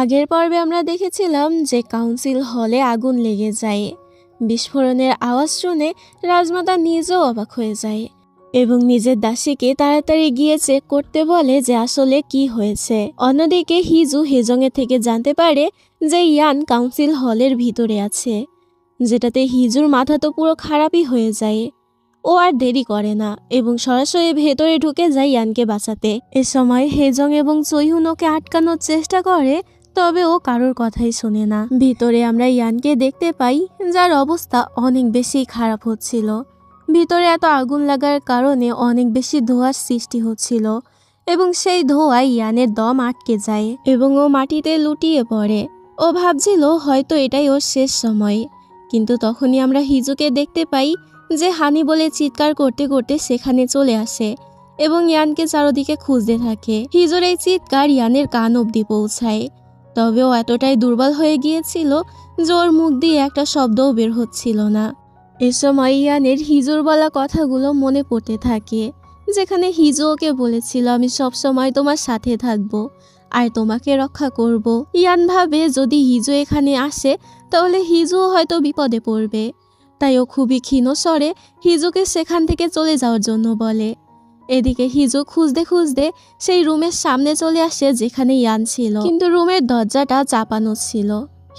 আগের পর্বে আমরা দেখেছিলাম যে কাউন্সিল হলে আগুন লেগে যায়। বিস্ফোরণের আওয়াজ শুনে রাজমাতা নিজেও অবাক হয়ে যায় এবং নিজের দাসীকে তাড়াতাড়ি গিয়ে চেক করতে বলে যে আসলে কি হয়েছে। অন্যদিকে হিজু হেজংয়ের থেকে জানতে পারে যে ইয়ান কাউন্সিল হলের ভিতরে আছে, যেটাতে হিজুর মাথা তো পুরো খারাপই হয়ে যায়। ও আর দেরি করে না এবং সরাসরি ভেতরে ঢুকে যায় ইয়ানকে বাঁচাতে। এ সময় হেজং এবং চৈহুন ওকে আটকানোর চেষ্টা করে, তবে ও কারোর কথাই শোনে না। ভিতরে আমরা ইয়ানকে দেখতে পাই, যার অবস্থা অনেক বেশি খারাপ হচ্ছিল। ভিতরে এত আগুন লাগার কারণে অনেক বেশি ধোঁয়ার সৃষ্টি হচ্ছিল এবং সেই ধোঁয়ায় ইয়ানের দম আটকে যায় এবং ও মাটিতে লুটিয়ে পড়ে। ও ভাবছিল হয়তো এটাই ওর শেষ সময়, কিন্তু তখনই আমরা হিজুকে দেখতে পাই যে হানি বলে চিৎকার করতে করতে সেখানে চলে আসে এবং ইয়ানকে চারদিকে খুঁজতে থাকে। হিজুর এই চিৎকার ইয়ানের কান অবধি পৌঁছায়, তবে ও এতটাই দুর্বল হয়ে গিয়েছিল যে ওর মুখ দিয়ে একটা শব্দও বের হচ্ছিল না। এ সময় ইয়ানের হিজুর বলা কথাগুলো মনে পড়তে থাকে, যেখানে হিজু ওকে বলেছিল আমি সব সময় তোমার সাথে থাকবো আর তোমাকে রক্ষা করব। ইয়ান ভাবে যদি হিজু এখানে আসে তাহলে হিজুও হয়তো বিপদে পড়বে, তাই ও খুবই ক্ষীণ স্বরে হিজুকে সেখান থেকে চলে যাওয়ার জন্য বলে। এদিকে হিজু খুঁজতে খুঁজতে সেই রুমের সামনে চলে আসে যেখানে ইয়ান ছিল, কিন্তু রুমের দরজাটা চাপানো ছিল।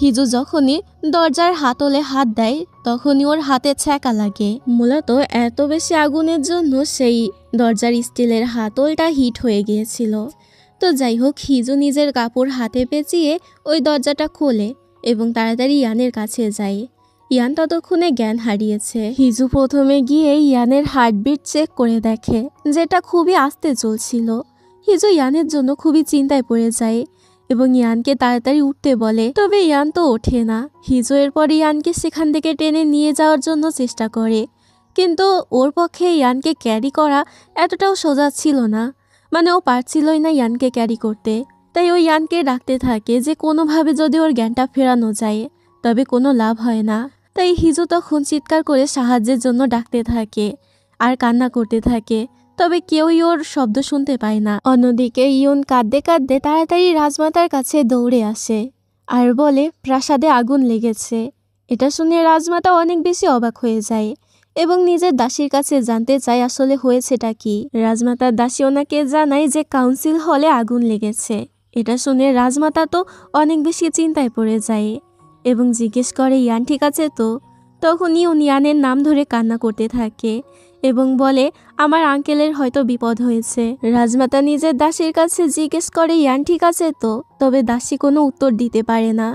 হিজু যখনই দরজার হাতলে হাত দেয় তখনই ওর হাতে ছ্যাঁকা লাগে। মূলত এত বেশি আগুনের জন্য সেই দরজার স্টিলের হাতলটা হিট হয়ে গিয়েছিল। তো যাই হোক, হিজু নিজের কাপড় হাতে পেঁচিয়ে ওই দরজাটা খোলে এবং তাড়াতাড়ি ইয়ানের কাছে যায়। ইয়ান ততক্ষণে জ্ঞান হারিয়েছে। হিজু প্রথমে গিয়ে ইয়ানের হার্টবিট চেক করে দেখে, যেটা খুবই আস্তে চলছিল। হিজু ইয়ানের জন্য খুবই চিন্তায় পড়ে যায় এবং ইয়ানকে তাড়াতাড়ি উঠতে বলে, তবে ইয়ান তো ওঠে না। হিজু এরপর ইয়ানকে সেখান থেকে টেনে নিয়ে যাওয়ার জন্য চেষ্টা করে, কিন্তু ওর পক্ষে ইয়ানকে ক্যারি করা এতটাও সোজা ছিল না। মানে ও পারছিলই না ইয়ানকে ক্যারি করতে। তাই ও ইয়ানকে ডাকতে থাকে যে কোনোভাবে যদি ওর জ্ঞানটা ফেরানো যায়, তবে কোনো লাভ হয় না। তাই হিজু তখন চিৎকার করে সাহায্যের জন্য ডাকতে থাকে আর কান্না করতে থাকে, তবে কেউই ওর শব্দ শুনতে পায় না। অন্যদিকে ইয়ুন কাঁদতে কাঁদতে তাড়াতাড়ি রাজমাতার কাছে দৌড়ে আসে আর বলে প্রাসাদে আগুন লেগেছে। এটা শুনে রাজমাতা অনেক বেশি অবাক হয়ে যায় এবং নিজের দাসীর কাছে জানতে চায় আসলে হয়েছেটা কি। রাজমাতার দাসী ওনাকে জানায় যে কাউন্সিল হলে আগুন লেগেছে। এটা শুনে রাজমাতা তো অনেক বেশি চিন্তায় পড়ে যায় এবং জিজ্ঞেস করে ইয়ান ঠিক আছে তো? তখন ইয়ুন ইয়ানের নাম ধরে কান্না করতে থাকে এবং বলে আমার আঙ্কেলের হয়তো বিপদ হয়েছে। রাজমাতা নিজের দাসীর কাছে জিজ্ঞেস করে ইয়ান ঠিক আছে তো? তবে দাসী কোনো উত্তর দিতে পারে না।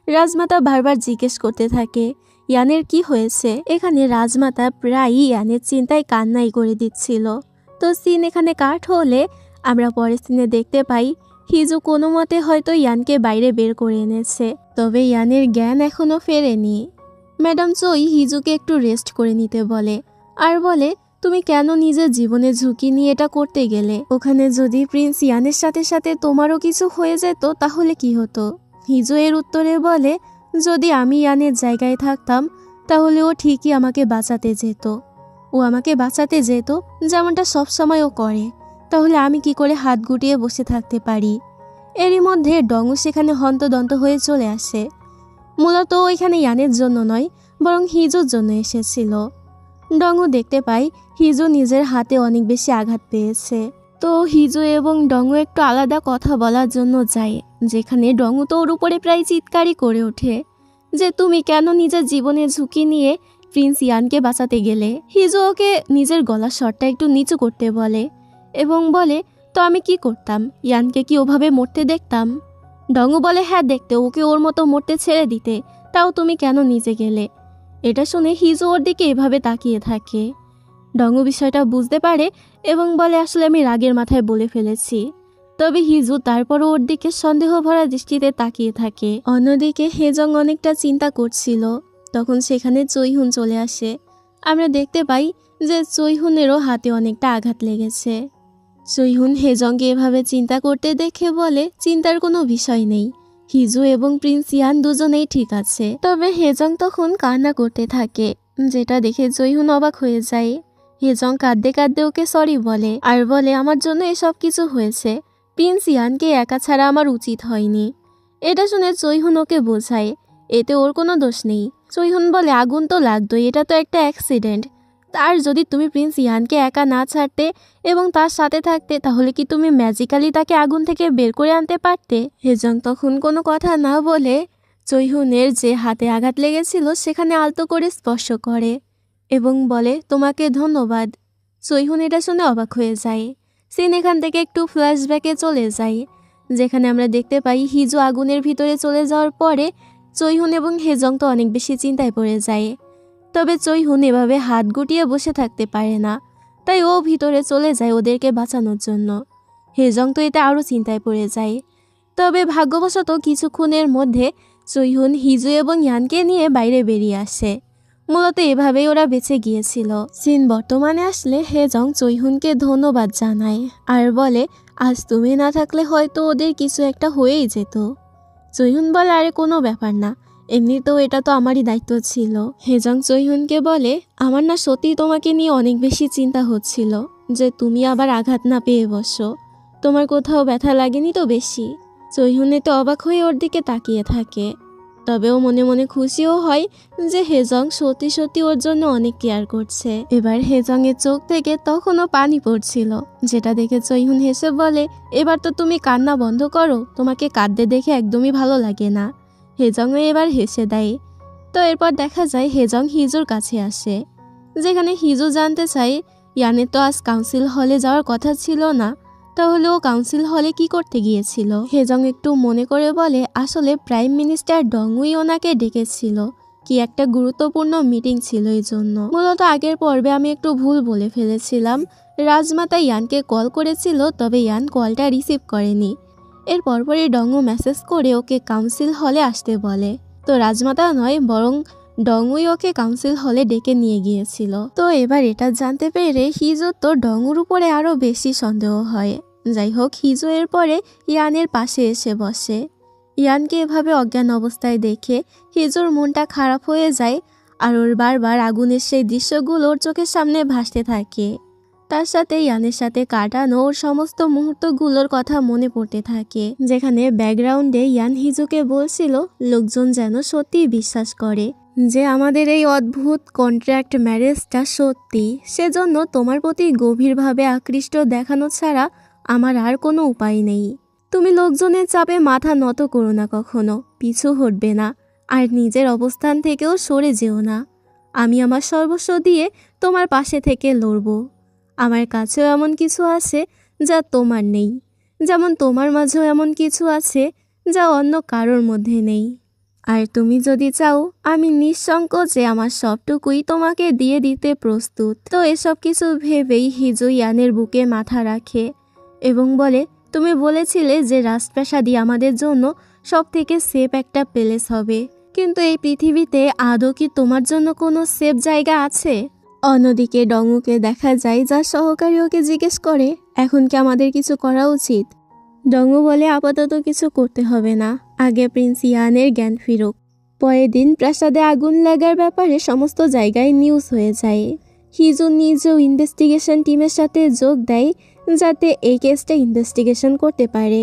রাজমাতা বারবার জিজ্ঞেস করতে থাকে ইয়ানের কি হয়েছে। এখানে রাজমাতা প্রায়ই ইয়ানের চিন্তায় কান্নাই করে দিচ্ছিল। তো সিন এখানে কাট হলে আমরা পরের সিনে দেখতে পাই হিজু কোনো মতে হয়তো ইয়ানকে বাইরে বের করে এনেছে, তবে ইয়ানের জ্ঞান এখনো ফেরেনি। ম্যাডাম চই হিজুকে একটু রেস্ট করে নিতে বলে আর বলে তুমি কেন নিজের জীবনের ঝুঁকি নিয়ে এটা করতে গেলে? ওখানে যদি প্রিন্স ইয়ানের সাথে সাথে তোমারও কিছু হয়ে যেত তাহলে কি হতো? হিজু এর উত্তরে বলে যদি আমি ইয়ানের জায়গায় থাকতাম তাহলে ও ঠিকই আমাকে বাঁচাতে যেত। ও আমাকে বাঁচাতে যেত যেমনটা সবসময় ও করে, তাহলে আমি কি করে হাত গুটিয়ে বসে থাকতে পারি? এরই মধ্যে ডংও সেখানে হন্তদন্ত হয়ে চলে আসে। মূলত ওইখানে ইয়ানের জন্য নয়, বরং হিজুর জন্য এসেছিল। ডংও দেখতে পাই হিজু নিজের হাতে অনেক বেশি আঘাত পেয়েছে। তো হিজু এবং ডংও একটু আলাদা কথা বলার জন্য যায়, যেখানে ডংও তো ওর উপরে প্রায় চিৎকারই করে ওঠে যে তুমি কেন নিজের জীবনের ঝুঁকি নিয়ে প্রিন্স ইয়ানকে বাঁচাতে গেলে। হিজু ওকে নিজের গলার স্বরটা একটু নিচু করতে বলে এবং বলে তো আমি কি করতাম? ইয়ানকে কি ওভাবে মরতে দেখতাম? ডংও বলে হ্যাঁ দেখতে, ওকে ওর মতো মরতে ছেড়ে দিতে, তাও তুমি কেন নিচে গেলে? এটা শুনে হিজু ওর দিকে এভাবে তাকিয়ে থাকে। ডংও বিষয়টা বুঝতে পারে এবং বলে আসলে আমি রাগের মাথায় বলে ফেলেছি। তবে হিজু তারপরও ওর দিকে সন্দেহ ভরা দৃষ্টিতে তাকিয়ে থাকে। অন্যদিকে হেজং অনেকটা চিন্তা করছিল, তখন সেখানে চৈহুন চলে আসে। আমরা দেখতে পাই যে চৈহুনেরও হাতে অনেকটা আঘাত লেগেছে। চৈহুন হেজংকে এভাবে চিন্তা করতে দেখে বলে চিন্তার কোনো বিষয় নেই, হিজু এবং প্রিন্স ইয়ান দুজনেই ঠিক আছে। তবে হেজং তখন কান্না করতে থাকে, যেটা দেখে চৈহুন অবাক হয়ে যায়। হেজং কাঁদতে কাঁদতে ওকে সরি বলে আর বলে আমার জন্য এসব কিছু হয়েছে, প্রিন্স ইয়ানকে একা ছাড়া আমার উচিত হয়নি। এটা শুনে চৈহুন ওকে বোঝায় এতে ওর কোনো দোষ নেই। চৈহুন বলে আগুন তো লাগতোই, এটা তো একটা অ্যাক্সিডেন্ট। আর যদি তুমি প্রিন্স ইয়ানকে একা না ছাড়তে এবং তার সাথে থাকতে তাহলে কি তুমি ম্যাজিক্যালি তাকে আগুন থেকে বের করে আনতে পারতে? হেজং তখন কোনো কথা না বলে চৈহুনের যে হাতে আঘাত লেগেছিল সেখানে আলতো করে স্পর্শ করে এবং বলে তোমাকে ধন্যবাদ। চৈহুন এটা শুনে অবাক হয়ে যায়। সিন এখান থেকে একটু ফ্ল্যাশব্যাকে চলে যায়, যেখানে আমরা দেখতে পাই হিজু আগুনের ভিতরে চলে যাওয়ার পরে চৈহুন এবং হেজং তো অনেক বেশি চিন্তায় পড়ে যায়। তবে চৈহুন এভাবে হাত গুটিয়ে বসে থাকতে পারে না, তাই ও ভিতরে চলে যায় ওদেরকে বাঁচানোর জন্য। হেজং তো এতে আরও চিন্তায় পড়ে যায়। তবে ভাগ্যবশত কিছুক্ষণের মধ্যে চৈহুন হিজু এবং ইয়ানকে নিয়ে বাইরে বেরিয়ে আসে। মূলত এভাবেই ওরা বেঁচে গিয়েছিল। সিন বর্তমানে আসলে হেজং চৈহুনকে ধন্যবাদ জানায় আর বলে আজ তুমি না থাকলে হয়তো ওদের কিছু একটা হয়েই যেত। চৈহুন বলে আরে কোনো ব্যাপার না, এমনিতেও এটা তো আমারই দায়িত্ব ছিল। হেজং চৈহুনকে বলে আমার না সত্যি তোমাকে নিয়ে অনেক বেশি চিন্তা হচ্ছিল যে তুমি আবার আঘাত না পেয়ে বসো, তোমার কোথাও ব্যথা লাগেনি তো বেশি? চৈহুন এতে অবাক হয়ে ওর দিকে তাকিয়ে থাকে। তবেও মনে মনে খুশিও হয় যে হেজং সত্যি সত্যি ওর জন্য অনেক কেয়ার করছে। এবার হেজংয়ের চোখ থেকে তখনও পানি পড়ছিল, যেটা দেখে চৈহুন হেসে বলে এবার তো তুমি কান্না বন্ধ করো, তোমাকে কাঁদতে দেখে একদমই ভালো লাগে না। হেজংও এবার হেসে দেয়। তো এরপর দেখা যায় হেজং হিজুর কাছে আসে, যেখানে হিজু জানতে চায় ইয়ানের তো আজ কাউন্সিল হলে যাওয়ার কথা ছিল না, তাহলে ও কাউন্সিল হলে কি করতে গিয়েছিল? হেজং একটু মনে করে বলে আসলে প্রাইম মিনিস্টার ডংউই ওনাকে ডেকেছিল, কি একটা গুরুত্বপূর্ণ মিটিং ছিল এই জন্য। মূলত আগের পর্বে আমি একটু ভুল বলে ফেলেছিলাম, রাজমাতা ইয়ানকে কল করেছিল তবে ইয়ান কলটা রিসিভ করেনি। এর পরপরই ডংউ মেসেজ করে ওকে কাউন্সিল হলে আসতে বলে। তো রাজমাতা নয় বরং ডংউই ওকে কাউন্সিল হলে ডেকে নিয়ে গিয়েছিল। তো এবার এটা জানতে পেরে হিজুর তো ডংউর উপরে আরও বেশি সন্দেহ হয়। যাই হোক, হিজু এর পরে ইয়ানের পাশে এসে বসে। ইয়ানকে এভাবে অজ্ঞান অবস্থায় দেখে হিজুর মনটা খারাপ হয়ে যায় আর ওর বারবার আগুনের সেই দৃশ্যগুলো ওর চোখের সামনে ভাসতে থাকে। তার সাথে ইয়ানের সাথে কাটানো ওর সমস্ত মুহূর্তগুলোর কথা মনে পড়তে থাকে, যেখানে ব্যাকগ্রাউন্ডে ইয়ান হিজুকে বলছিল লোকজন যেন সত্যিই বিশ্বাস করে যে আমাদের এই অদ্ভুত কন্ট্রাক্ট ম্যারেজটা সত্যি, সেজন্য তোমার প্রতি গভীরভাবে আকৃষ্ট দেখানো ছাড়া আমার আর কোনো উপায় নেই। তুমি লোকজনের চাপে মাথা নত করো না, কখনো পিছু হটবে না আর নিজের অবস্থান থেকেও সরে যেও না। আমি আমার সর্বস্ব দিয়ে তোমার পাশে থেকে লড়ব। আমার কাছেও এমন কিছু আছে যা তোমার নেই, যেমন তোমার মাঝেও এমন কিছু আছে যা অন্য কারোর মধ্যে নেই। আর তুমি যদি চাও আমি নিঃসংকোচে আমার সবটুকুই তোমাকে দিয়ে দিতে প্রস্তুত। তো এসব কিছু ভেবেই হিজু ইয়ানের বুকে মাথা রাখে এবং বলে তুমি বলেছিলে যে রাজপ্রাসাদই আমাদের জন্য সব থেকে সেফ একটা প্লেস হবে, কিন্তু এই পৃথিবীতে আদৌ কি তোমার জন্য কোনো সেফ জায়গা আছে? অন্যদিকে ডংউকে দেখা যায় যার সহকারী ওকে জিজ্ঞেস করে এখন কি আমাদের কিছু করা উচিত? ডংউ বলে আপাতত কিছু করতে হবে না, আগে প্রিন্স ইয়ানের জ্ঞান ফিরুক। পরের দিন প্রাসাদে আগুন লাগার ব্যাপারে সমস্ত জায়গায় নিউজ হয়ে যায়। হিজু নিজেও ইনভেস্টিগেশন টিমের সাথে যোগ দেয় যাতে এই কেসটা ইনভেস্টিগেশন করতে পারে।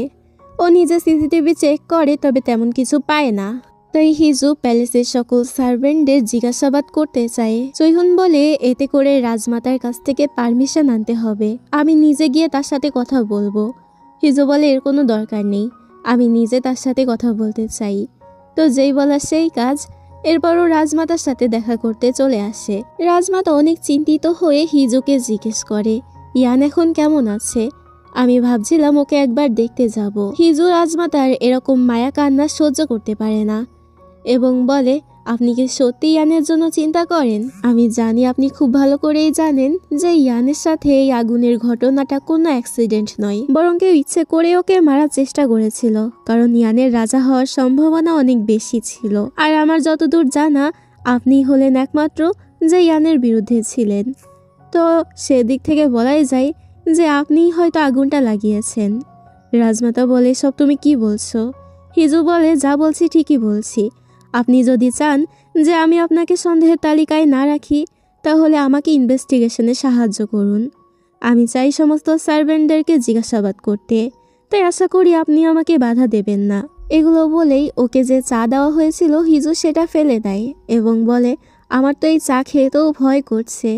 ও নিজে সিসিটিভি চেক করে তবে তেমন কিছু পায় না, তাই হিজু প্যালেসের সকল সার্ভেন্টদের জিজ্ঞাসাবাদ করতে চায়। চৈহুন বলে এতে করে রাজমাতার কাছ থেকে পারমিশন আনতে হবে, আমি নিজে গিয়ে তার সাথে কথা বলবো। হিজু বলে এর কোনো দরকার নেই, আমি নিজে তার সাথে কথা বলতে চাই। তো যেই বলা সেই কাজ, এরপরও রাজমাতার সাথে দেখা করতে চলে আসে। রাজমাতা অনেক চিন্তিত হয়ে হিজুকে জিজ্ঞেস করে ইয়ান এখন কেমন আছে, আমি ভাবছিলাম ওকে একবার দেখতে যাব। হিজু রাজমাতার এরকম মায়া কান্না সহ্য করতে পারে না এবং বলে আপনি কি সত্যি ইয়ানের জন্য চিন্তা করেন? আমি জানি আপনি খুব ভালো করেই জানেন যে ইয়ানের সাথে এই আগুনের ঘটনাটা কোনো অ্যাক্সিডেন্ট নয়, বরং কেউ ইচ্ছে করে ওকে মারার চেষ্টা করেছিল, কারণ ইয়ানের রাজা হওয়ার সম্ভাবনা অনেক বেশি ছিল। আর আমার যতদূর জানা আপনি হলেন একমাত্র যে ইয়ানের বিরুদ্ধে ছিলেন। তো সেদিক থেকে বলাই যায় যে আপনিই হয়তো আগুনটা লাগিয়েছেন। রাজমাতা বলে সব তুমি কি বলছো? হিজু বলে যা বলছি ঠিকই বলছি, আপনি যদি চান যে আমি আপনাকে সন্দেহের তালিকায় না রাখি তাহলে আমাকে ইনভেস্টিগেশনে সাহায্য করুন। আমি চাই সমস্ত সার্ভেন্টদেরকে জিজ্ঞাসাবাদ করতে, তাই আশা করি আপনি আমাকে বাধা দেবেন না। এগুলো বলেই ওকে যে চা দেওয়া হয়েছিল হিজু সেটা ফেলে দেয় এবং বলে, আমার তো এই চা খেতেও ভয় করছে,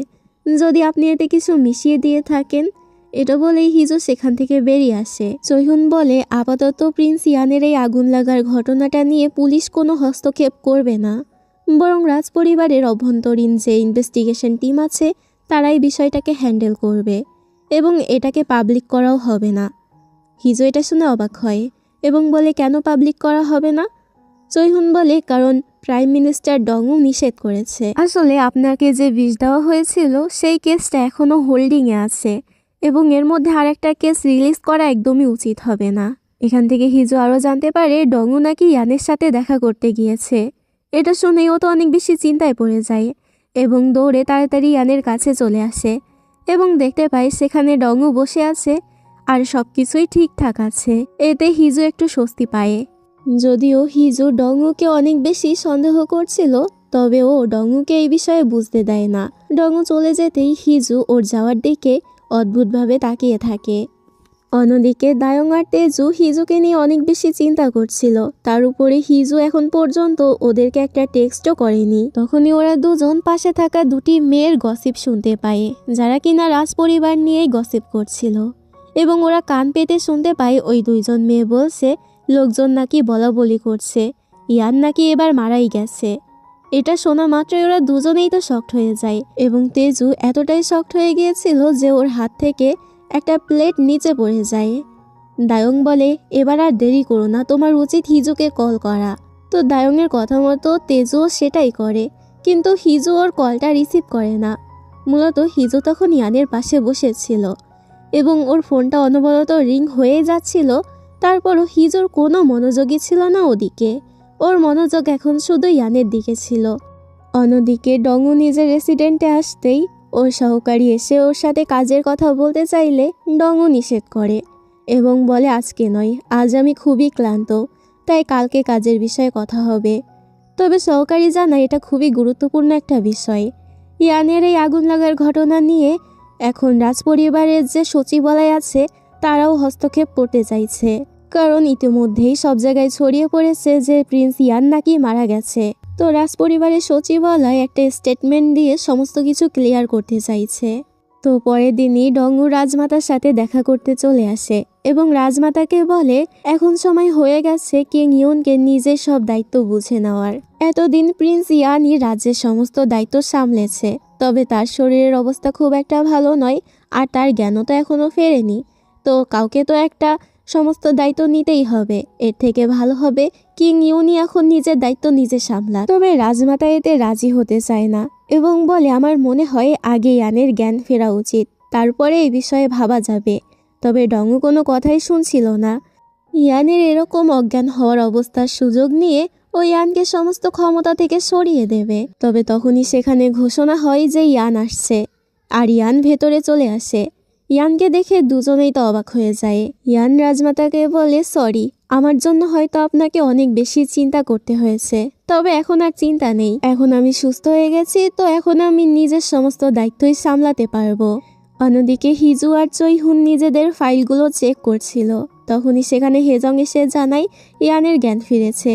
যদি আপনি এতে কিছু মিশিয়ে দিয়ে থাকেন। এটা বলেই হিজু সেখান থেকে বেরিয়ে আসে। চৈহুন বলে, আপাতত প্রিন্স ইয়ানের এই আগুন লাগার ঘটনাটা নিয়ে পুলিশ কোনো হস্তক্ষেপ করবে না, বরং রাজপরিবারের অভ্যন্তরীণ যে ইনভেস্টিগেশন টিম আছে তারাই বিষয়টাকে হ্যান্ডেল করবে এবং এটাকে পাবলিক করাও হবে না। হিজু এটা শুনে অবাক হয় এবং বলে, কেন পাবলিক করা হবে না? চৈহুন বলে, কারণ প্রাইম মিনিস্টার ডংও নিষেধ করেছে। আসলে আপনাকে যে বিষ দেওয়া হয়েছিল সেই কেসটা এখনও হোল্ডিংয়ে আছে এবং এর মধ্যে আরেকটা কেস রিলিজ করা একদমই উচিত হবে না। এখান থেকে হিজু আরও জানতে পারে ডংও নাকি ইয়ানের সাথে দেখা করতে গিয়েছে। এটা শুনেই ও তো অনেক বেশি চিন্তায় পড়ে যায় এবং দৌড়ে তাড়াতাড়ি ইয়ানের কাছে চলে আসে এবং দেখতে পায় সেখানে ডংও বসে আছে আর সব কিছুই ঠিকঠাক আছে। এতে হিজু একটু স্বস্তি পায়। যদিও হিজু ডংউকে অনেক বেশি সন্দেহ করছিল, তবে ও ডংউকে এই বিষয়ে বুঝতে দেয় না। ডংউ চলে যেতেই হিজু ওর যাওয়ার দিকে অদ্ভুতভাবে তাকিয়ে থাকে। অন্যদিকে দায়ং আর তেজু হিজুকে নিয়ে অনেক বেশি চিন্তা করছিল। তার উপরে হিজু এখন পর্যন্ত ওদেরকে একটা টেক্সটও করেনি। তখনই ওরা দুজন পাশে থাকা দুটি মেয়ের গসিপ শুনতে পায়, যারা কিনা রাজপরিবার নিয়েই গসিপ করছিল এবং ওরা কান পেতে শুনতে পায় ওই দুইজন মেয়ে বলছে লোকজন নাকি বলা বলি করছে ইয়ান নাকি এবার মারাই গেছে। এটা শোনা মাত্রই ওরা দুজনেই তো শকড হয়ে যায় এবং তেজু এতটাই শকড হয়ে গিয়েছিল যে ওর হাত থেকে একটা প্লেট নিচে পড়ে যায়। দায়ং বলে, এবার আর দেরি করো না, তোমার উচিত হিজুকে কল করা। তো দায়ংয়ের কথা মতো তেজুও সেটাই করে, কিন্তু হিজু ওর কলটা রিসিভ করে না। মূলত হিজু তখন ইয়ানের পাশে বসেছিল এবং ওর ফোনটা অনবরত রিং হয়ে যাচ্ছিল। তারপরও হিজুর কোনো মনোযোগই ছিল না ওদিকে, ওর মনোযোগ এখন শুধু ইয়ানের দিকে ছিল। অন্যদিকে ডংউ নিজের রেসিডেন্টে আসতেই ওর সহকারী এসে ওর সাথে কাজের কথা বলতে চাইলে ডংউ নিষেধ করে এবং বলে, আজকে নয়, আজ আমি খুবই ক্লান্ত, তাই কালকে কাজের বিষয়ে কথা হবে। তবে সহকারী জানায় এটা খুবই গুরুত্বপূর্ণ একটা বিষয়। ইয়ানের এই আগুন লাগার ঘটনা নিয়ে এখন রাজপরিবারের যে সচিবালয় আছে তারাও হস্তক্ষেপ করতে চাইছে, কারণ ইতিমধ্যেই সব জায়গায় ছড়িয়ে পড়েছে যে প্রিন্স ইয়ান নাকি মারা গেছে। তো রাজপরিবারের সচিবালয় একটা স্টেটমেন্ট দিয়ে সমস্ত কিছু ক্লিয়ার করতে চাইছে। তো পরের দিনই ডংউ রাজমাতার সাথে দেখা করতে চলে আসে এবং রাজমাতাকে বলে, এখন সময় হয়ে গেছে কিং ইউনকে নিজের সব দায়িত্ব বুঝে নেওয়ার। এতদিন প্রিন্স ইয়ানই রাজ্যের সমস্ত দায়িত্ব সামলেছে, তবে তার শরীরের অবস্থা খুব একটা ভালো নয় আর তার জ্ঞানও তো এখনও ফেরেনি। তো কাউকে তো একটা সমস্ত দায়িত্ব নিতেই হবে, এর থেকে ভালো হবে কিং ইউনি এখন নিজের দায়িত্ব নিজে সামলাক। তবে রাজমাতা এতে রাজি হতে চায় না এবং বলে, আমার মনে হয় আগে ইয়ানের জ্ঞান ফেরা উচিত, তারপরে এই বিষয়ে ভাবা যাবে। তবে ডংউ কোনো কথাই শুনছিল না। ইয়ানের এরকম অজ্ঞান হওয়ার অবস্থার সুযোগ নিয়ে ও ইয়ানকে সমস্ত ক্ষমতা থেকে সরিয়ে দেবে। তবে তখনই সেখানে ঘোষণা হয় যে ইয়ান আসছে আর ইয়ান ভেতরে চলে আসে। ইয়ানকে দেখে দুজনেই তো অবাক হয়ে যায়। ইয়ান রাজমাতাকে বলে, সরি, আমার জন্য হয়তো আপনাকে অনেক বেশি চিন্তা করতে হয়েছে, তবে এখন আর চিন্তা নেই, এখন আমি সুস্থ হয়ে গেছি, তো এখন আমি নিজের সমস্ত দায়িত্বই সামলাতে পারবো। অন্যদিকে হিজু আর চৈহুন নিজেদের ফাইলগুলো চেক করছিল। তখনই সেখানে হেজং এসে জানায় ইয়ানের জ্ঞান ফিরেছে।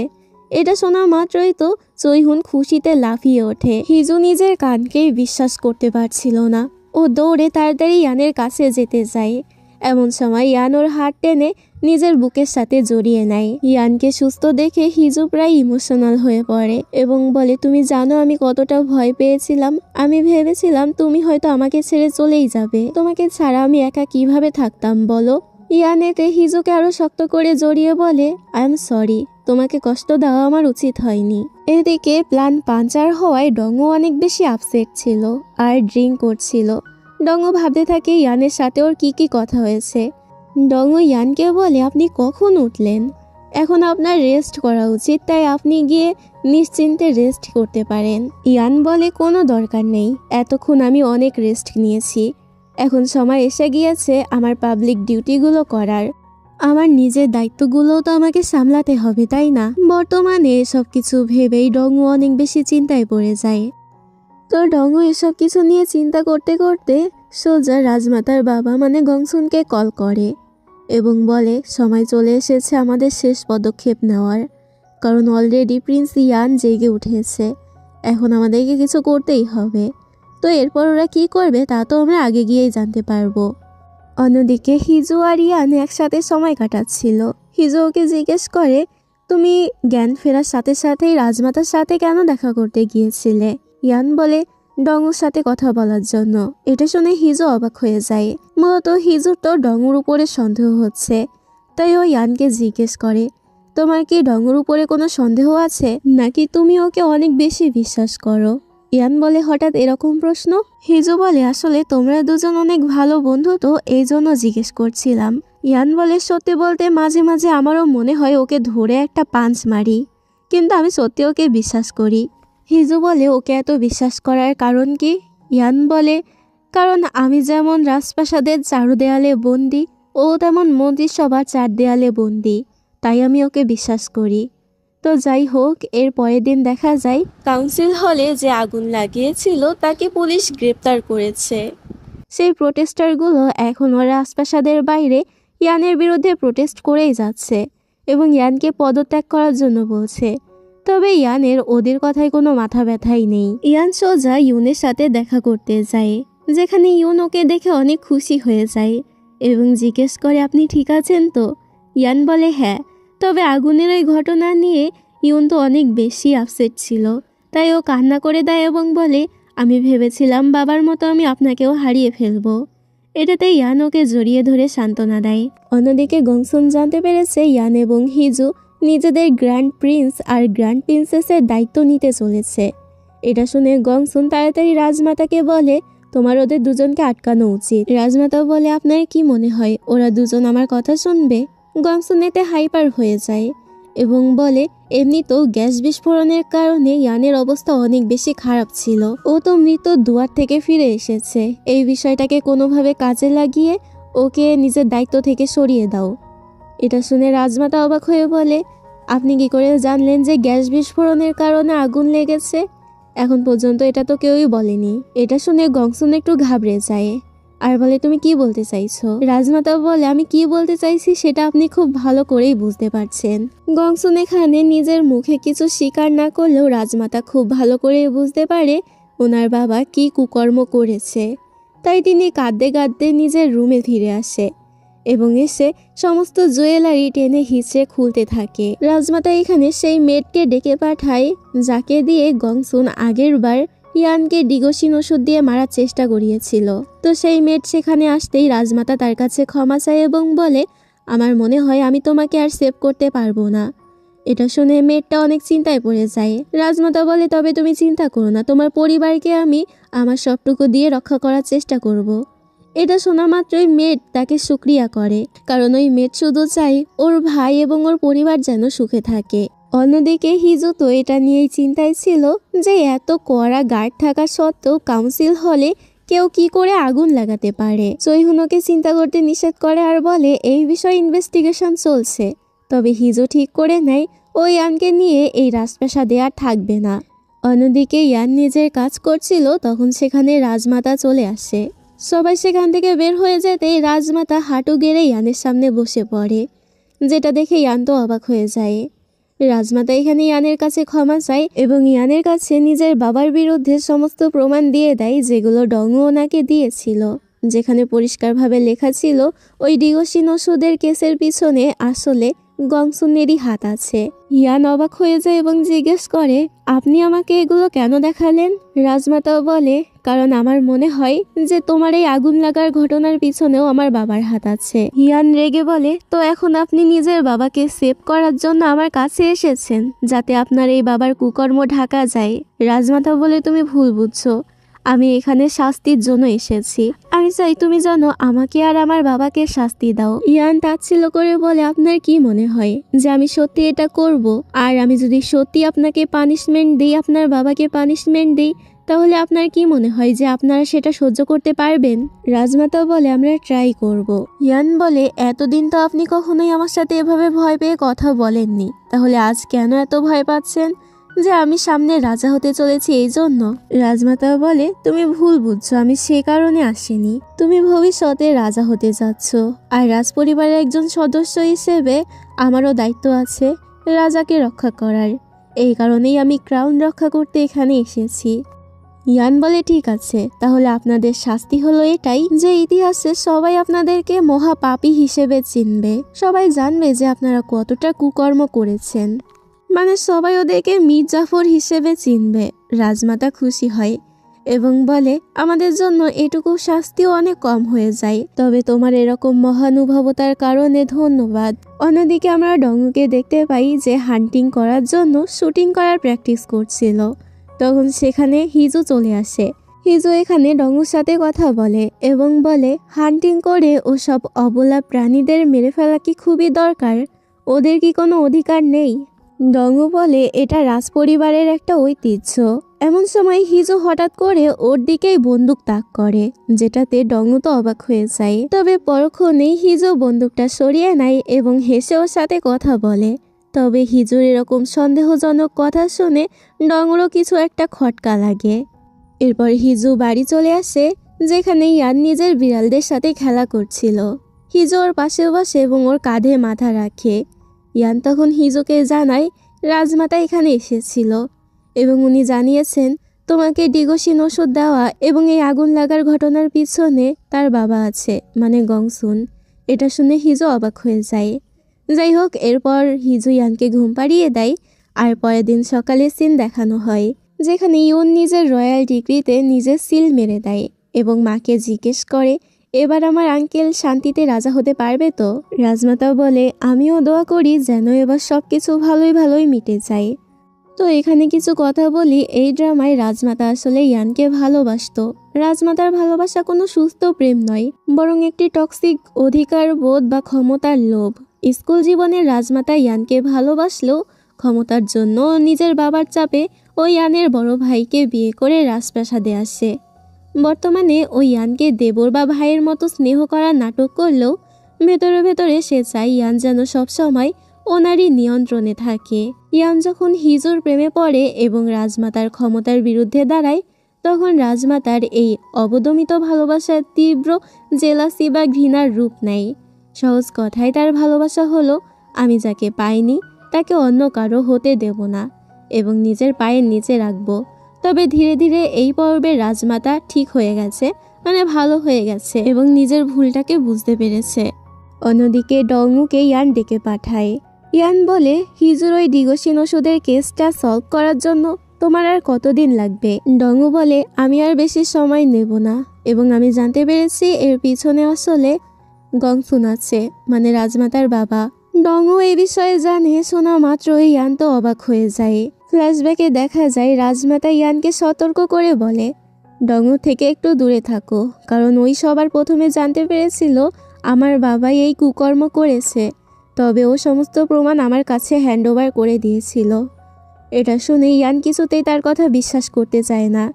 এটা শোনা মাত্রই তো চৈহুন খুশিতে লাফিয়ে ওঠে। হিজু নিজের কানকেই বিশ্বাস করতে পারছিল না। ও দৌড়ে তাড়াতাড়ি ইয়ানের কাছে যেতে যায়। এমন সময় ইয়ান ওর হাত টেনে নিজের বুকের সাথে জড়িয়ে নেয়। ইয়ানকে সুস্থ দেখে হিজু প্রায় ইমোশনাল হয়ে পড়ে এবং বলে, তুমি জানো আমি কতটা ভয় পেয়েছিলাম, আমি ভেবেছিলাম তুমি হয়তো আমাকে ছেড়ে চলেই যাবে, তোমাকে ছাড়া আমি একা কিভাবে থাকতাম বলো। ইয়ান এতে হিজুকে আরো শক্ত করে জড়িয়ে বলে, আই এম সরি, তোমাকে কষ্ট দেওয়া আমার উচিত হয়নি। এদিকে প্ল্যান পাঞ্চার হওয়ায় ডংও অনেক বেশি আপসেট ছিল আর ড্রিঙ্ক করছিল। ডংও ভাবতে থাকে ইয়ানের সাথে ওর কি কি কথা হয়েছে। ডংও ইয়ানকে বলে, আপনি কখন উঠলেন? এখন আপনার রেস্ট করা উচিত, তাই আপনি গিয়ে নিশ্চিন্তে রেস্ট করতে পারেন। ইয়ান বলে, কোনো দরকার নেই, এতক্ষণ আমি অনেক রেস্ট নিয়েছি, এখন সময় এসে গিয়েছে আমার পাবলিক ডিউটিগুলো করার। আমার নিজের দায়িত্বগুলোও তো আমাকে সামলাতে হবে, তাই না? বর্তমানে এসব কিছু ভেবেই ডংও অনেক বেশি চিন্তায় পড়ে যায়। তো ডংও এসব কিছু নিয়ে চিন্তা করতে করতে সোজা রাজমাতার বাবা মানে গংসুনকে কল করে এবং বলে সময় চলে এসেছে আমাদের শেষ পদক্ষেপ নেওয়ার, কারণ অলরেডি প্রিন্স ইয়ান জেগে উঠেছে। এখন আমাদেরকে কিছু করতেই হবে। তো এরপর ওরা কী করবে তা তো আমরা আগে গিয়েই জানতে পারবো। অন্যদিকে হিজু আর ইয়ান একসাথে সময় কাটাচ্ছিল। হিজু ওকে জিজ্ঞেস করে, তুমি জ্ঞান ফেরার সাথে সাথেই রাজমাতার সাথে কেন দেখা করতে গিয়েছিলে? ইয়ান বলে, ডঙুর সাথে কথা বলার জন্য। এটা শুনে হিজু অবাক হয়ে যায়। মূলত হিজুর তো ডঙুর উপরে সন্দেহ হচ্ছে, তাই ও ইয়ানকে জিজ্ঞেস করে, তোমার কি ডঙুর উপরে কোনো সন্দেহ আছে, নাকি তুমি ওকে অনেক বেশি বিশ্বাস করো? ইয়ান বলে, হঠাৎ এরকম প্রশ্ন? হিজু বলে, আসলে তোমরা দুজন অনেক ভালো বন্ধু, তো এই জন্য জিজ্ঞেস করছিলাম। ইয়ান বলে, সত্যি বলতে মাঝে মাঝে আমারও মনে হয় ওকে ধরে একটা পাঞ্চ মারি, কিন্তু আমি সত্যি ওকে বিশ্বাস করি। হিজু বলে, ওকে এত বিশ্বাস করার কারণ কি? ইয়ান বলে, কারণ আমি যেমন রাজপ্রাসাদের চারু দেয়ালে বন্দি, ও তেমন মন্ত্রিসভার চার দেয়ালে বন্দি, তাই আমি ওকে বিশ্বাস করি। তো যাই হোক, এর পরের দিন দেখা যায় কাউন্সিল হলে যে আগুন লাগিয়েছিল তাকে পুলিশ গ্রেপ্তার করেছে। সেই প্রোটেস্টারগুলো এখনও রাজপ্রাসাদের বাইরে ইয়ানের বিরুদ্ধে প্রোটেস্ট করেই যাচ্ছে এবং ইয়ানকে পদত্যাগ করার জন্য বলছে। তবে ইয়ানের ওদের কথায় কোনো মাথা ব্যথাই নেই। ইয়ান সোজা ইউনের সাথে দেখা করতে যায়, যেখানে ইউন ওকে দেখে অনেক খুশি হয়ে যায় এবং জিজ্ঞেস করে, আপনি ঠিক আছেন তো? ইয়ান বলে, হ্যাঁ। তবে আগুনের ওই ঘটনা নিয়ে ইউন তো অনেক বেশি আপসেট ছিল, তাই ও কান্না করে দেয় এবং বলে, আমি ভেবেছিলাম বাবার মতো আমি আপনাকেও হারিয়ে ফেলবো। এটাতে ইয়ান ওকে জড়িয়ে ধরে সান্ত্বনা দেয়। অন্যদিকে গংসুন জানতে পেরেছে ইয়ান এবং হিজু নিজেদের গ্র্যান্ড প্রিন্স আর গ্র্যান্ড প্রিন্সেসের দায়িত্ব নিতে চলেছে। এটা শুনে গংসুন তাড়াতাড়ি রাজমাতাকে বলে, তোমার ওদের দুজনকে আটকানো উচিত। রাজমাতা বলে, আপনার কি মনে হয় ওরা দুজন আমার কথা শুনবে? গংসুন এতে হাইপার হয়ে যায় এবং বলে, এমনিতেও গ্যাস বিস্ফোরণের কারণে ইয়ানের অবস্থা অনেক বেশি খারাপ ছিল। ও তো মৃত্যুর দুয়ার থেকে ফিরে এসেছে। এই বিষয়টাকে কোনোভাবে কাজে লাগিয়ে ওকে নিজের দায়িত্ব থেকে সরিয়ে দাও। এটা শুনে রাজমাতা অবাক হয়ে বলে, আপনি কি করে জানলেন যে গ্যাস বিস্ফোরণের কারণে আগুন লেগেছে? এখন পর্যন্ত এটা তো কেউই বলেনি। এটা শুনে গংসুন একটু ঘাবড়ে যায় আর বলে, তুমি কি বলতে চাইছো? রাজমাতা বলে, আমি কি বলতে চাইছি সেটা আপনি খুব ভালো করেই বুঝতে পারছেন। গংসুন এখানে নিজের মুখে কিছু স্বীকার না করলেও রাজমাতা খুব ভালো করেই বুঝতে পারে ওনার বাবা কি কুকর্ম করেছে। তাই তিনি কাঁদতে কাঁদতে নিজের রুমে ফিরে আসে এবং এসে সমস্ত জুয়েলারি টেনে হিঁচড়ে খুলতে থাকে। রাজমাতা এখানে সেই মেয়েটকে ডেকে পাঠায় যাকে দিয়ে গংসুন আগের বার ইয়ানকে ডিগোসিন ওষুধ দিয়ে মারার চেষ্টা করিয়েছিল। তো সেই মেয়েট সেখানে আসতেই রাজমাতা তার কাছে ক্ষমা চায় এবং বলে, আমার মনে হয় আমি তোমাকে আর সেভ করতে পারবো না। এটা শুনে মেয়েটটা অনেক চিন্তায় পড়ে যায়। রাজমাতা বলে, তবে তুমি চিন্তা করো না, তোমার পরিবারকে আমি আমার সবটুকু দিয়ে রক্ষা করার চেষ্টা করব। এটা শোনা মাত্রই মেয়েট তাকে শুকরিয়া করে, কারণ ওই মেয়েট শুধু চাই ওর ভাই এবং ওর পরিবার যেন সুখে থাকে। অন্যদিকে হিজু তো এটা নিয়েই চিন্তায় ছিল যে এত কড়া গার্ড থাকা সত্ত্বেও কাউন্সিল হলে কেউ কি করে আগুন লাগাতে পারে। চৈহুনকে চিন্তা করতে নিষেধ করে আর বলে, এই বিষয়ে ইনভেস্টিগেশন চলছে। তবে হিজু ঠিক করে নেয় ও ইয়ানকে নিয়ে এই রাজপ্রাসাদে আর থাকবে না। অন্যদিকে ইয়ান নিজের কাজ করছিল, তখন সেখানে রাজমাতা চলে আসে। সবাই সেখান থেকে বের হয়ে যেতেই রাজমাতা হাঁটু গেড়ে ইয়ানের সামনে বসে পড়ে, যেটা দেখে ইয়ান তো অবাক হয়ে যায়। রাজমাতা এখানে ইয়ানের কাছে ক্ষমা চায় এবং ইয়ানের কাছে নিজের বাবার বিরুদ্ধে সমস্ত প্রমাণ দিয়ে দেয় যেগুলো ডংও ওনাকে দিয়েছিল, যেখানে পরিষ্কারভাবে লেখা ছিল ওই ডিগোসিন ওষুধের কেসের পিছনে আসলে গংসুনেরই হাত আছে। ইয়ান অবাক হয়ে যায় এবং জিজ্ঞেস করে, আপনি আমাকে এগুলো কেন দেখালেন? রাজমাতাও বলে, কারণ আমার মনে হয় যে তোমার এই আগুন লাগার ঘটনার পিছনেও আমার বাবার হাত আছে। ইয়ান রেগে বলে, তো এখন আপনি নিজের বাবাকে সেভ করার জন্য আমার কাছে এসেছেন যাতে আপনার এই বাবার কুকর্ম ঢাকা যায়। রাজমাতা বলে, তুমি ভুল বুঝছো, আমি এখানে শাস্তির জন্য এসেছি। আমি চাই তুমি জানো আমাকে আর আমার বাবাকে শাস্তি দাও। ইয়ান তাচ্ছিল্য করে বলে, আপনার কি মনে হয় যে আমি সত্যি এটা করব? আর আমি যদি সত্যি আপনাকে পানিশমেন্ট দিই, আপনার বাবাকে পানিশমেন্ট দিই, তাহলে আপনার কি মনে হয় যে আপনারা সেটা সহ্য করতে পারবেন? রাজমাতা বলে, আমরা ট্রাই করব। ইয়ান বলে, এতদিন তো আপনি কখনোই আমার সাথে এভাবে ভয় পেয়ে কথা বলেননি, তাহলে আজ কেন এত ভয় পাচ্ছেন? যে আমি সামনে রাজা হতে চলেছি এই জন্য। রাজমাতা বলে, তুমি ভুল বুঝছো, আমি সে কারণে আসিনি। তুমি ভবিষ্যতে রাজা হতে যাচ্ছ, আর রাজপরিবারের একজন সদস্য হিসেবে আমারও দায়িত্ব আছে রাজাকে রক্ষা করার। এই কারণেই আমি ক্রাউন রক্ষা করতে এখানে এসেছি। ইয়ান বলে, ঠিক আছে, তাহলে আপনাদের শাস্তি হলো এটাই যে ইতিহাসে সবাই আপনাদেরকে মহাপাপী হিসেবে চিনবে। সবাই জানবে যে আপনারা কতটা কুকর্ম করেছেন। মানে সবাই ওদেরকে মীর জাফর হিসেবে চিনবে। রাজমাতা খুশি হয় এবং বলে, আমাদের জন্য এটুকু শাস্তিও অনেক কম হয়ে যায়, তবে তোমার এরকম মহানুভবতার কারণে ধন্যবাদ। অন্যদিকে আমরা ডঙ্গুকে দেখতে পাই যে হান্টিং করার জন্য শুটিং করার প্র্যাকটিস করছিল। তখন সেখানে হিজু চলে আসে। হিজু এখানে ডঙ্গুর সাথে কথা বলে এবং বলে, হান্টিং করে ওসব অবলা প্রাণীদের মেরে ফেলা কি খুবই দরকার? ওদের কি কোনো অধিকার নেই? ডঙ্গু বলে, এটা রাজপরিবারের একটা ঐতিহ্য। এমন সময় হিজু হঠাৎ করে ওর দিকেই বন্দুক তাক করে, যেটাতে ডঙ্গু তো অবাক হয়ে যায়। তবে পরক্ষণেই হিজু বন্দুকটা সরিয়ে নেয় এবং হেসে ওর সাথে কথা বলে। তবে হিজুর এরকম সন্দেহজনক কথা শুনে ডঙ্গুরও কিছু একটা খটকা লাগে। এরপর হিজু বাড়ি চলে আসে, যেখানে ইয়ান নিজের বিড়ালদের সাথে খেলা করছিল। হিজু ওর পাশে বসে এবং ওর কাঁধে মাথা রাখে। ইয়ান তখন হিজুকে জানায় রাজমাতা এখানে এসেছিল এবং উনি জানিয়েছেন তোমাকে ডিগোশিন ওষুধ দেওয়া এবং এই আগুন লাগার ঘটনার পিছনে তার বাবা আছে, মানে গংসুন। এটা শুনে হিজু অবাক হয়ে যায়। যাই হোক, এরপর হিজু ইয়ানকে ঘুম পাড়িয়ে দেয়। আর পরের দিন সকালে সিন দেখানো হয়, যেখানে ইউন নিজের রয়্যাল ডিগ্রিতে নিজের সিল মেরে দেয় এবং মাকে জিজ্ঞেস করে, এবার আমার আঙ্কেল শান্তিতে রাজা হতে পারবে তো? রাজমাতা বলে, আমিও দোয়া করি যেন এবার সব কিছু ভালোই মিটে যায়। তো এখানে কিছু কথা বলি। এই ড্রামায় রাজমাতা আসলে ইয়ানকে ভালোবাসতো। রাজমাতার ভালোবাসা কোনো সুস্থ প্রেম নয়, বরং একটি টক্সিক অধিকার বোধ বা ক্ষমতার লোভ। স্কুল জীবনে রাজমাতা ইয়ানকে ভালোবাসলেও ক্ষমতার জন্য নিজের বাবার চাপে ও ইয়ানের বড় ভাইকে বিয়ে করে রাজপ্রাসাদে আসে। বর্তমানে ও ইয়ানকে দেবর বা ভাইয়ের মতো স্নেহ করার নাটক করলেও ভেতরে ভেতরে সে চায় ইয়ান যেন সবসময় ওনারই নিয়ন্ত্রণে থাকে। ইয়ান যখন হিজুর প্রেমে পড়ে এবং রাজমাতার ক্ষমতার বিরুদ্ধে দাঁড়ায়, তখন রাজমাতার এই অবদমিত ভালোবাসার তীব্র জেলাসি বা ঘৃণার রূপ নেয়। সহজ কথায় তার ভালোবাসা হলো, আমি যাকে পাইনি তাকে অন্য কারো হতে দেব না এবং নিজের পায়ের নিচে রাখবো। তবে ধীরে ধীরে এই পর্বে রাজমাতা ঠিক হয়ে গেছে, মানে ভালো হয়ে গেছে এবং নিজের ভুলটাকে বুঝতে পেরেছে। অন্যদিকে ডঙ্গুকে ইয়ান ডেকে পাঠায়। ইয়ান বলে, হিজুর ওই ডিগোশিন ওষুধের কেসটা সলভ করার জন্য তোমার আর কতদিন লাগবে? ডঙ্গু বলে, আমি আর বেশি সময় নেব না এবং আমি জানতে পেরেছি এর পিছনে আসলে গংসুন আছে, মানে রাজমাতার বাবা। ডঙ্গু এই বিষয়ে জানে, শোনা মাত্রই ইয়ান তো অবাক হয়ে যায়। ফ্ল্যাশব্যাকে দেখা যায় রাজমাতা ইয়ানকে সতর্ক করে বলে, ডঙ্গু থেকে একটু দূরে থাকো, কারণ ওই সবার প্রথমে জানতে পেরেছিল আমার বাবাই এই কুকর্ম করেছে। তবে ও সমস্ত প্রমাণ আমার কাছে হ্যান্ডওভার করে দিয়েছিল। এটা শুনে ইয়ান কিছুতেই তার কথা বিশ্বাস করতে চায় না।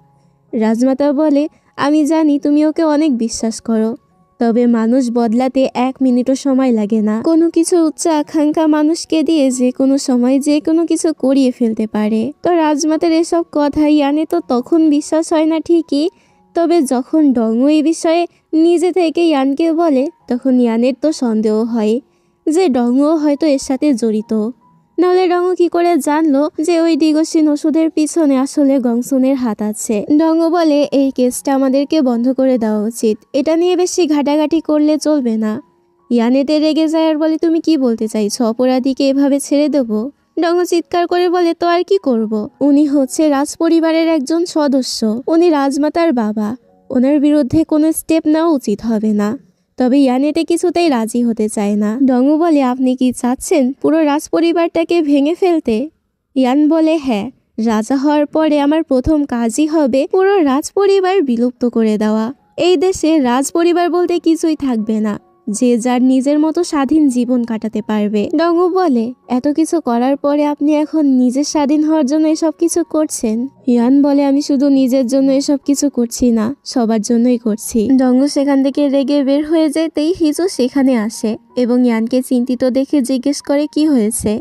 রাজমাতা বলে, আমি জানি তুমি ওকে অনেক বিশ্বাস করো, তবে মানুষ বদলাতে 1 মিনিটও সময় লাগে না। কোনো কিছু উচ্চ আকাঙ্ক্ষা মানুষকে দিয়ে যে কোনো সময় যে কোনো কিছু করিয়ে ফেলতে পারে। তো রাজমাতার এসব কথা ইয়ানে তো তখন বিশ্বাস হয় না ঠিকই, তবে যখন ডঙ্গু এই বিষয়ে নিজে থেকে ইয়ানকে বলে, তখন ইয়ানের তো সন্দেহ হয় যে ডঙ্গুও হয়তো এর সাথে জড়িত। নাহলে ডঙ্গু কি করে জানলো যে ওই ডিগোশিন ওষুধের পিছনে আসলে গংসুনের হাত আছে? ডঙ্গু বলে, এই কেসটা আমাদেরকে বন্ধ করে দেওয়া উচিত, এটা নিয়ে বেশি ঘাটাঘাটি করলে চলবে না। ইয়ান এতে রেগে যায় আর বলে, তুমি কি বলতে চাইছো? অপরাধীকে এভাবে ছেড়ে দেবো? ডঙ্গু চিৎকার করে বলে, তো আর কি করব? উনি হচ্ছে রাজপরিবারের একজন সদস্য, উনি রাজমাতার বাবা, ওনার বিরুদ্ধে কোনো স্টেপ নেওয়া উচিত হবে না। তবে ইয়ান এতে কিছুতেই রাজি হতে চায় না। ডঙ্গু বলে, আপনি কি চাচ্ছেন পুরো রাজপরিবারটাকে ভেঙে ফেলতে? ইয়ান বলে, হ্যাঁ, রাজা হওয়ার পরে আমার প্রথম কাজই হবে পুরো রাজপরিবার বিলুপ্ত করে দেওয়া। এই দেশে রাজপরিবার বলতে কিছুই থাকবে না, যে যার নিজের মতো স্বাধীন জীবন কাটাতে পারবে। ডঙ্গু বলে, এত কিছু করার পরে আপনি এখন নিজের স্বাধীন হওয়ার জন্য এসব কিছু করছেন? ইয়ান বলে, আমি শুধু নিজের জন্য এসব কিছু করছি না, সবার জন্যই করছি। ডঙ্গু সেখান থেকে রেগে বের হয়ে যেতেই হিজু সেখানে আসে এবং ইয়ানকে চিন্তিত দেখে জিজ্ঞেস করে, কি হয়েছে?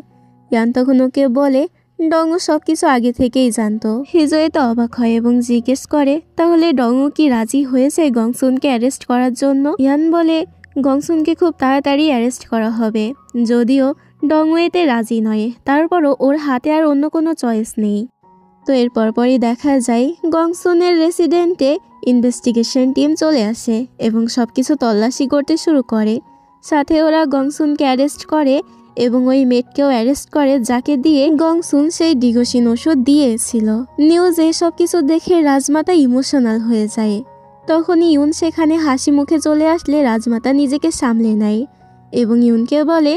ইয়ান তখন ওকে বলে, ডংও সবকিছু আগে থেকেই জানতো। হিজো এতে অবাক হয় এবং জিজ্ঞেস করে, তাহলে ডংও কি রাজি হয়েছে গংসুনকে অ্যারেস্ট করার জন্য? ইয়ান বলে, গংসুনকে খুব তাড়াতাড়ি অ্যারেস্ট করা হবে। যদিও ডংও এতে রাজি নয়, তারপরও ওর হাতে আর অন্য কোনো চয়েস নেই। তো এর পরপরই দেখা যায় গংসুনের রেসিডেন্টে ইনভেস্টিগেশন টিম চলে আসে এবং সবকিছু তল্লাশি করতে শুরু করে। সাথে ওরা গংসুনকে অ্যারেস্ট করে এবং ওই মেটকেও অ্যারেস্ট করে, যাকে দিয়ে গংসুন সেই ডিগোশিন ওষুধ দিয়েছিল। নিউজে সবকিছু দেখে রাজমাতা ইমোশনাল হয়ে যায়। তখনই ইউন সেখানে হাসি মুখে চলে আসলে রাজমাতা নিজেকে সামলে নেয় এবং ইউনকে বলে,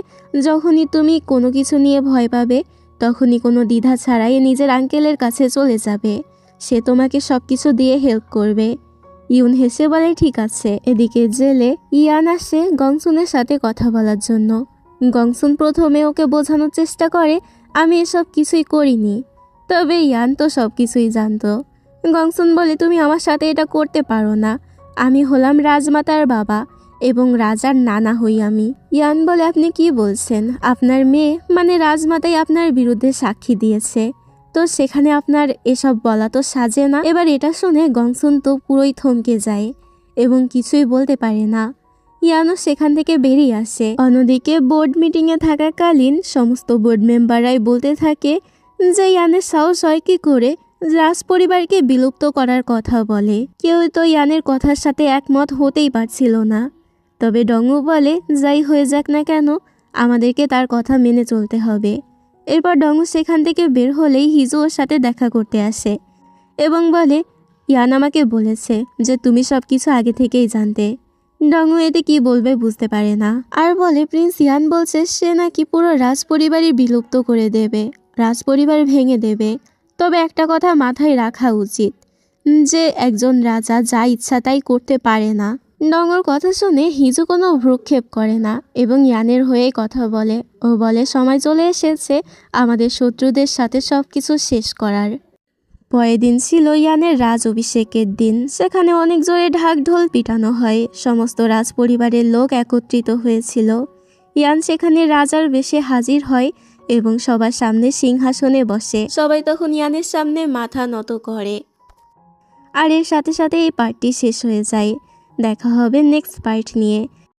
যখনই তুমি কোনো কিছু নিয়ে ভয় পাবে তখনই কোনো দ্বিধা ছাড়াই নিজের আঙ্কেলের কাছে চলে যাবে, সে তোমাকে সব কিছু দিয়ে হেল্প করবে। ইউন হেসে বলে, ঠিক আছে। এদিকে জেলে ইয়ান আসে গংসুনের সাথে কথা বলার জন্য। গংসুন প্রথমে ওকে বোঝানোর চেষ্টা করে, আমি এসব কিছুই করিনি। তবে ইয়ান তো সব কিছুই জানতো। গংসুন বলে, তুমি আমার সাথে এটা করতে পারো না, আমি হলাম রাজমাতার বাবা এবং রাজার নানা হই আমি। ইয়ান বলে, আপনি কি বলছেন? আপনার মেয়ে মানে রাজমাতাই আপনার বিরুদ্ধে সাক্ষী দিয়েছে, তো সেখানে আপনার এসব বলা তো সাজে না। এবার এটা শুনে গংসুন তো পুরোই থমকে যায় এবং কিছুই বলতে পারে না। ইয়ানও সেখান থেকে বেরিয়ে আসে। অন্যদিকে বোর্ড মিটিংয়ে থাকাকালীন সমস্ত বোর্ড মেম্বাররাই বলতে থাকে যে ইয়ানের সাহস হয় কি করে রাজ পরিবারকে বিলুপ্ত করার কথা বলে। কেউ তো ইয়ানের কথার সাথে একমত হতেই পারছিল না। তবে ডংও বলে, যাই হয়ে যাক না কেন আমাদেরকে তার কথা মেনে চলতে হবে। এরপর ডংও সেখান থেকে বের হলেই হিজো ওর সাথে দেখা করতে আসে এবং বলে, ইয়ান আমাকে বলেছে যে তুমি সব কিছু আগে থেকেই জানতে। ডংও এতে কি বলবে বুঝতে পারে না, আর বলে, প্রিন্স ইয়ান বলছে সে নাকি পুরো রাজ পরিবারই বিলুপ্ত করে দেবে, রাজ পরিবার ভেঙে দেবে। তবে একটা কথা মাথায় রাখা উচিত যে একজন রাজা যা ইচ্ছা তাই করতে পারে না। ডংর কথা শুনে হিজো কোনো ভ্রুক্ষেপ করে না এবং ইয়ানের হয়ে কথা বলে। ও বলে, সময় চলে এসেছে আমাদের শত্রুদের সাথে সব কিছু শেষ করার। পরের দিন ছিল ইয়ানের রাজ অভিষেকের দিন। সেখানে অনেক জোরে ঢাক ঢোল পিটানো হয়, সমস্ত রাজ পরিবারের লোক একত্রিত হয়েছিল। ইয়ান সেখানে রাজার বেশে হাজির হয় এবং সবার সামনে সিংহাসনে বসে। সবাই তখন ইয়ানের সামনে মাথা নত করে। আর এর সাথে সাথে এই পার্টটি শেষ হয়ে যায়। দেখা হবে নেক্সট পার্ট নিয়ে।